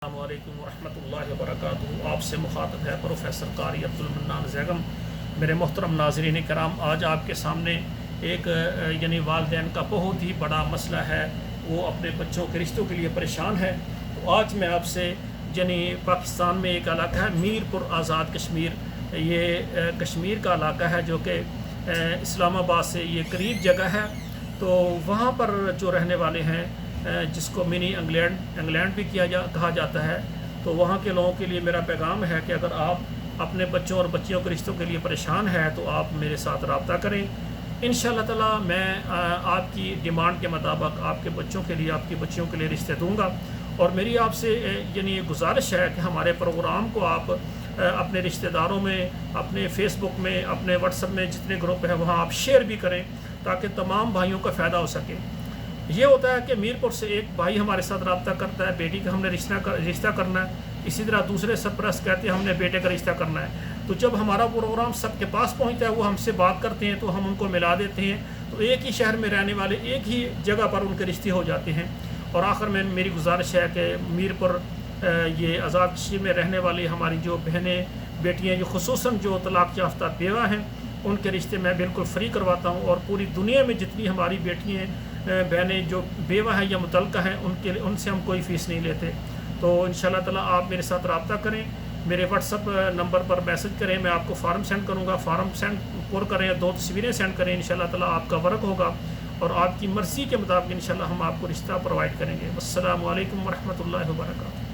السلام علیکم ورحمۃ اللہ وبرکاتہ۔ آپ سے مخاطب ہے پروفیسر قاری عبدالمنان زیغم۔ میرے محترم ناظرین کرام، آج آپ کے سامنے ایک والدین کا بہت ہی بڑا مسئلہ ہے، وہ اپنے بچوں کے رشتوں کے لیے پریشان ہے۔ تو آج میں آپ سے پاکستان میں ایک علاقہ ہے میر پور آزاد کشمیر، یہ کشمیر کا علاقہ ہے جو کہ اسلام آباد سے یہ قریب جگہ ہے۔ تو وہاں پر جو رہنے والے ہیں، جس کو منی انگلینڈ بھی کہا جاتا ہے، تو وہاں کے لوگوں کے لیے میرا پیغام ہے کہ اگر آپ اپنے بچوں اور بچیوں کے رشتوں کے لیے پریشان ہیں تو آپ میرے ساتھ رابطہ کریں۔ انشاءاللہ تعالی میں آپ کی ڈیمانڈ کے مطابق آپ کے بچوں کے لیے، آپ کی بچیوں کے لیے رشتے دوں گا۔ اور میری آپ سے گزارش ہے کہ ہمارے پروگرام کو آپ اپنے رشتہ داروں میں، اپنے فیس بک میں، اپنے واٹس ایپ میں جتنے گروپ ہیں وہاں آپ شیئر بھی کریں تاکہ تمام بھائیوں کا فائدہ ہو سکے۔ یہ ہوتا ہے کہ میر پور سے ایک بھائی ہمارے ساتھ رابطہ کرتا ہے، بیٹی کا ہم نے رشتہ کرنا ہے، اسی طرح دوسرے سرپرست کہتے ہیں ہم نے بیٹے کا رشتہ کرنا ہے۔ تو جب ہمارا پروگرام سب کے پاس پہنچتا ہے، وہ ہم سے بات کرتے ہیں تو ہم ان کو ملا دیتے ہیں، تو ایک ہی شہر میں رہنے والے ایک ہی جگہ پر ان کے رشتے ہو جاتے ہیں۔ اور آخر میں میری گزارش ہے کہ میر پور یہ آزاد کشمیر میں رہنے والی ہماری جو بہنیں بیٹیاں، جو خصوصاً جو طلاق یافتہ بیوہ ہیں، ان کے رشتے میں بالکل فری کرواتا ہوں۔ اور پوری دنیا میں جتنی ہماری بیٹیاں بہنیں جو بیوہ ہیں یا متعلقہ ہیں، ان سے ہم کوئی فیس نہیں لیتے۔ تو انشاءاللہ تعالی آپ میرے ساتھ رابطہ کریں، میرے واٹس ایپ نمبر پر میسج کریں، میں آپ کو فارم سینڈ کروں گا، فارم پر کریں، 2 تصویریں سینڈ کریں، انشاءاللہ تعالی آپ کا ورک ہوگا اور آپ کی مرضی کے مطابق انشاءاللہ ہم آپ کو رشتہ پرووائڈ کریں گے۔ السلام علیکم ورحمۃ اللہ وبرکاتہ۔